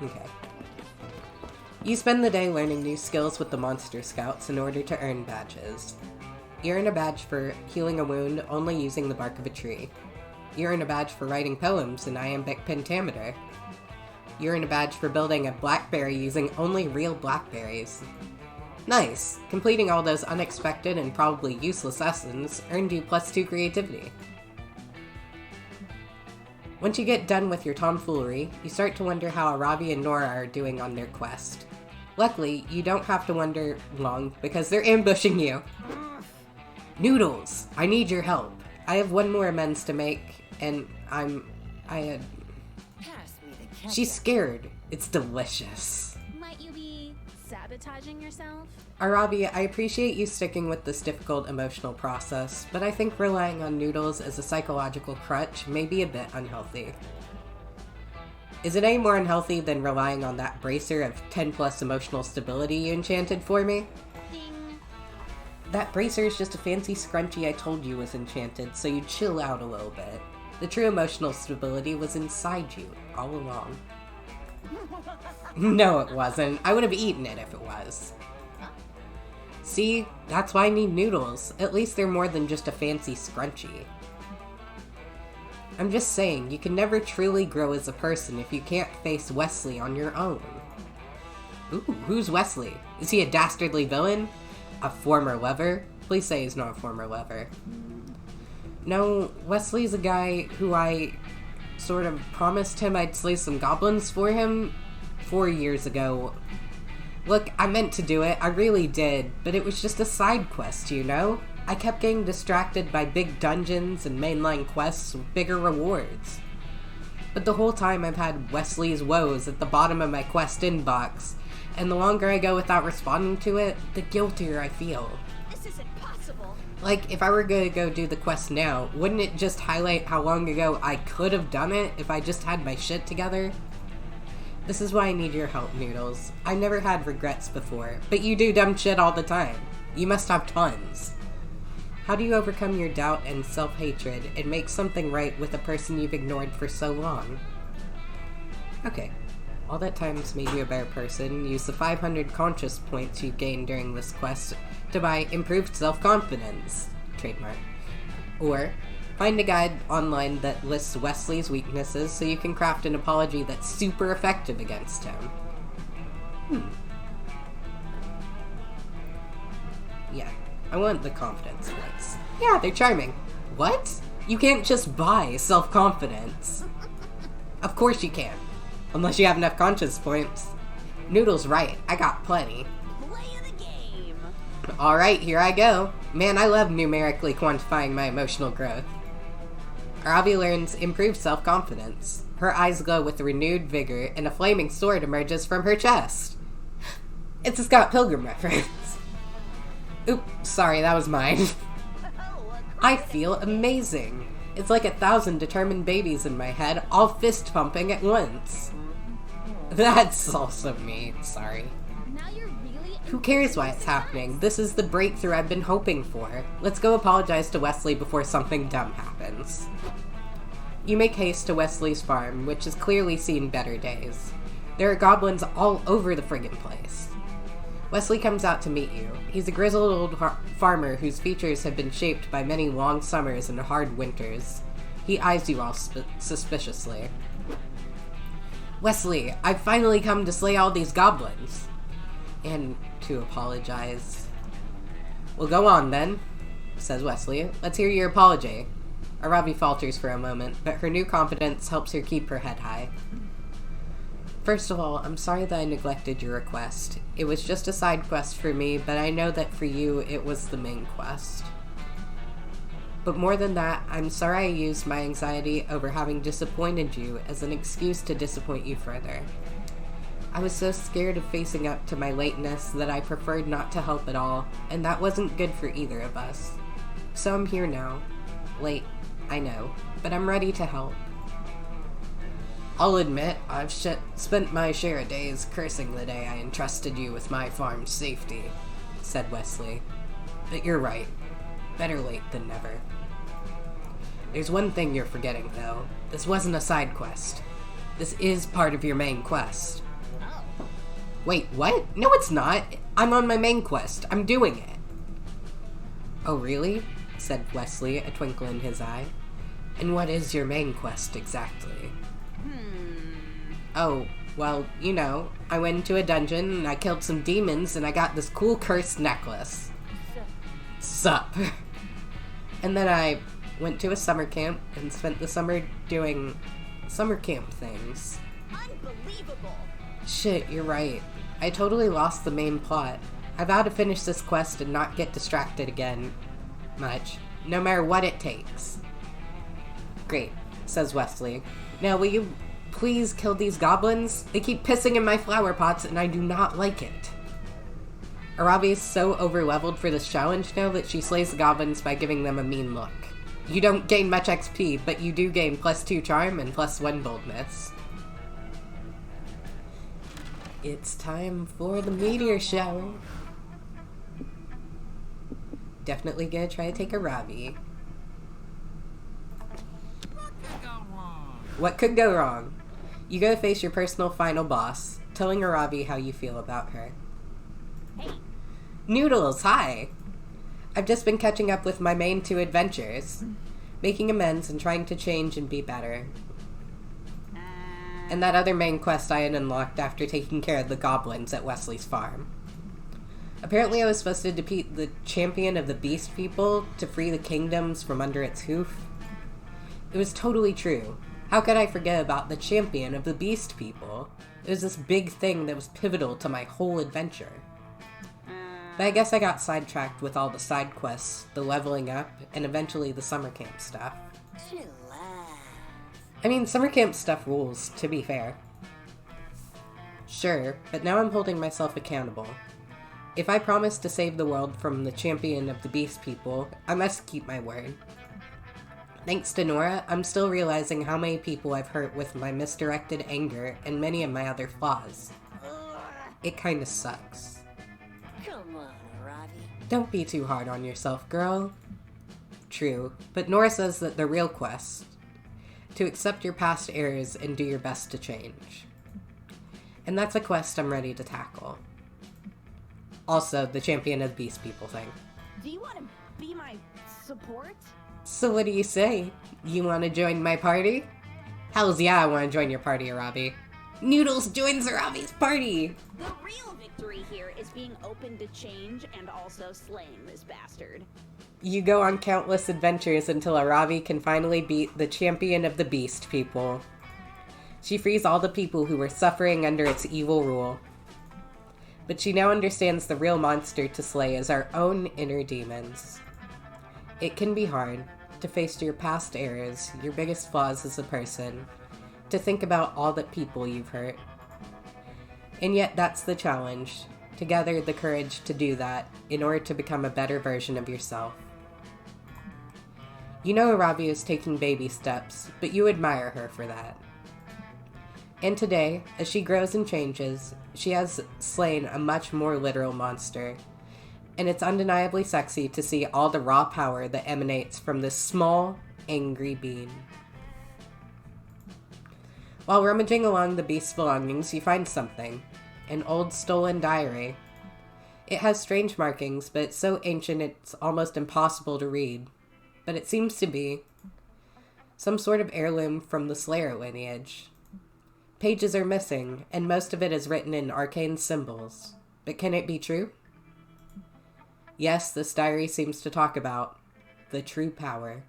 Okay. You spend the day learning new skills with the Monster Scouts in order to earn badges. You earn a badge for healing a wound only using the bark of a tree. You earn a badge for writing poems in iambic pentameter. You earn a badge for building a blackberry using only real blackberries. Nice! Completing all those unexpected and probably useless lessons earned you +2 creativity. Once you get done with your tomfoolery, you start to wonder how Aaravi and Nora are doing on their quest. Luckily, you don't have to wonder long because they're ambushing you. Noodles! I need your help. I have one more amends to make, and She's scared. It's delicious. Might you be sabotaging yourself? Aaravi, I appreciate you sticking with this difficult emotional process, but I think relying on noodles as a psychological crutch may be a bit unhealthy. Is it any more unhealthy than relying on that bracer of 10+ emotional stability you enchanted for me? Ding. That bracer is just a fancy scrunchie I told you was enchanted, so you'd chill out a little bit. The true emotional stability was inside you, all along. No, it wasn't. I would have eaten it if it was. See? That's why I need noodles. At least they're more than just a fancy scrunchie. I'm just saying, you can never truly grow as a person if you can't face Wesley on your own. Ooh, who's Wesley? Is he a dastardly villain? A former lover? Please say he's not a former lover. No, Wesley's a guy who I sort of promised him I'd slay some goblins for him 4 years ago. Look, I meant to do it, I really did, but it was just a side quest, you know? I kept getting distracted by big dungeons and mainline quests with bigger rewards. But the whole time I've had Wesley's woes at the bottom of my quest inbox, and the longer I go without responding to it, the guiltier I feel. This isn't possible. Like, if I were gonna go do the quest now, wouldn't it just highlight how long ago I could have done it if I just had my shit together? This is why I need your help, Noodles. I never had regrets before, but you do dumb shit all the time. You must have tons. How do you overcome your doubt and self-hatred and make something right with a person you've ignored for so long? Okay. All that time's made you a better person. Use the 500 conscious points you gained during this quest to buy improved self-confidence. Trademark. Or, find a guide online that lists Wesley's weaknesses so you can craft an apology that's super effective against him. Yeah, I want the confidence points. Yeah, they're charming. What? You can't just buy self-confidence. Of course you can. Unless you have enough conscious points. Noodle's right, I got plenty. Play the game. Alright, here I go. Man, I love numerically quantifying my emotional growth. Aaravi learns improved self-confidence. Her eyes glow with renewed vigor, and a flaming sword emerges from her chest. It's a Scott Pilgrim reference. Oops, sorry, that was mine. I feel amazing. It's like 1,000 determined babies in my head, all fist-pumping at once. That's also me, sorry. Now you're really Who cares why it's happening? This is the breakthrough I've been hoping for. Let's go apologize to Wesley before something dumb happens. You make haste to Wesley's farm, which has clearly seen better days. There are goblins all over the friggin' place. Wesley comes out to meet you. He's a grizzled old farmer whose features have been shaped by many long summers and hard winters. He eyes you all suspiciously. Wesley, I've finally come to slay all these goblins. And to apologize. Well, go on then, says Wesley. Let's hear your apology. Aaravi falters for a moment, but her new confidence helps her keep her head high. First of all, I'm sorry that I neglected your request. It was just a side quest for me, but I know that for you, it was the main quest. But more than that, I'm sorry I used my anxiety over having disappointed you as an excuse to disappoint you further. I was so scared of facing up to my lateness that I preferred not to help at all, and that wasn't good for either of us. So I'm here now. Late, I know, but I'm ready to help. I'll admit, I've spent my share of days cursing the day I entrusted you with my farm's safety, said Wesley. But you're right. Better late than never. There's one thing you're forgetting, though. This wasn't a side quest. This is part of your main quest. Oh. Wait, what? No, it's not. I'm on my main quest. I'm doing it. Oh, really? Said Wesley, a twinkle in his eye. And what is your main quest exactly? Oh, well, you know, I went into a dungeon and I killed some demons and I got this cool cursed necklace. Sup. And then I went to a summer camp and spent the summer doing summer camp things. Unbelievable. Shit, you're right. I totally lost the main plot. I vow to finish this quest and not get distracted again much, no matter what it takes. Great, says Wesley. Now, will you please kill these goblins? They keep pissing in my flower pots and I do not like it. Aaravi is so overleveled for this challenge now that she slays the goblins by giving them a mean look. You don't gain much XP, but you do gain +2 charm and +1 boldness. It's time for the meteor shower. Definitely gonna try to take Aaravi. What could go wrong? You go face your personal final boss, telling Aaravi how you feel about her. Hey. Noodles, hi! I've just been catching up with my main 2 adventures, making amends and trying to change and be better. And that other main quest I had unlocked after taking care of the goblins at Wesley's farm. Apparently I was supposed to defeat the champion of the beast people to free the kingdoms from under its hoof. It was totally true. How could I forget about the champion of the beast people? It was this big thing that was pivotal to my whole adventure. But I guess I got sidetracked with all the side quests, the leveling up, and eventually the summer camp stuff. I mean, summer camp stuff rules, to be fair. Sure, but now I'm holding myself accountable. If I promise to save the world from the champion of the beast people, I must keep my word. Thanks to Nora, I'm still realizing how many people I've hurt with my misdirected anger and many of my other flaws. It kinda sucks. Come on, Aaravi. Don't be too hard on yourself, girl. True, but Nora says that the real quest, to accept your past errors and do your best to change. And that's a quest I'm ready to tackle. Also, the champion of the beast people thing. Do you want to be my support? So what do you say? You want to join my party? Hells yeah, I want to join your party, Aaravi. Noodles joins Aravi's party! The real victory here is being open to change and also slaying this bastard. You go on countless adventures until Aaravi can finally beat the champion of the beast people. She frees all the people who were suffering under its evil rule. But she now understands the real monster to slay is our own inner demons. It can be hard to face your past errors, your biggest flaws as a person, to think about all the people you've hurt. And yet that's the challenge, to gather the courage to do that in order to become a better version of yourself. You know Aaravi is taking baby steps, but you admire her for that. And today, as she grows and changes, she has slain a much more literal monster, and it's undeniably sexy to see all the raw power that emanates from this small, angry being. While rummaging along the beast's belongings, you find something. An old stolen diary. It has strange markings, but it's so ancient it's almost impossible to read. But it seems to be some sort of heirloom from the Slayer lineage. Pages are missing, and most of it is written in arcane symbols. But can it be true? Yes, this diary seems to talk about the true power.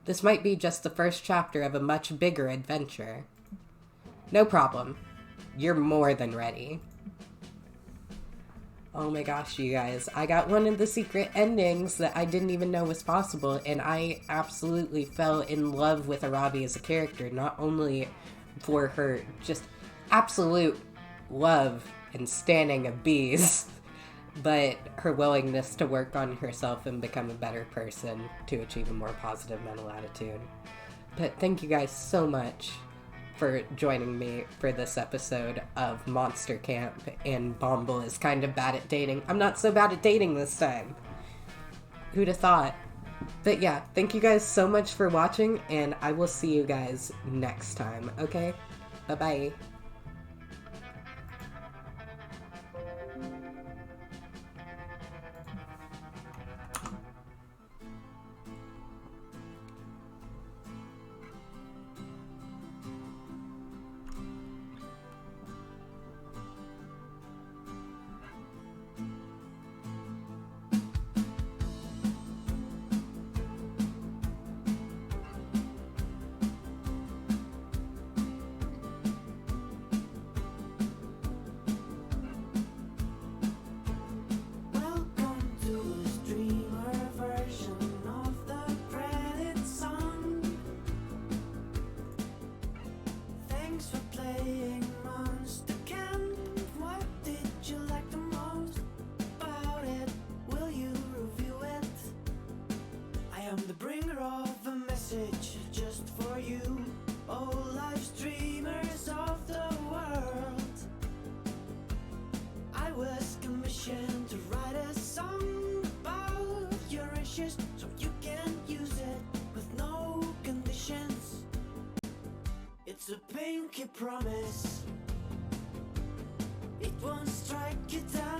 This might be just the first chapter of a much bigger adventure. No problem. You're more than ready. Oh my gosh, you guys. I got one of the secret endings that I didn't even know was possible, and I absolutely fell in love with Aaravi as a character, not only for her just absolute love and standing of bees, but her willingness to work on herself and become a better person to achieve a more positive mental attitude. But thank you guys so much for joining me for this episode of Monster Camp, and Bumble is kind of bad at dating. I'm not so bad at dating this time. Who'd have thought? But yeah, thank you guys so much for watching, and I will see you guys next time, okay? Bye-bye. It's a pinky promise. It won't strike you down.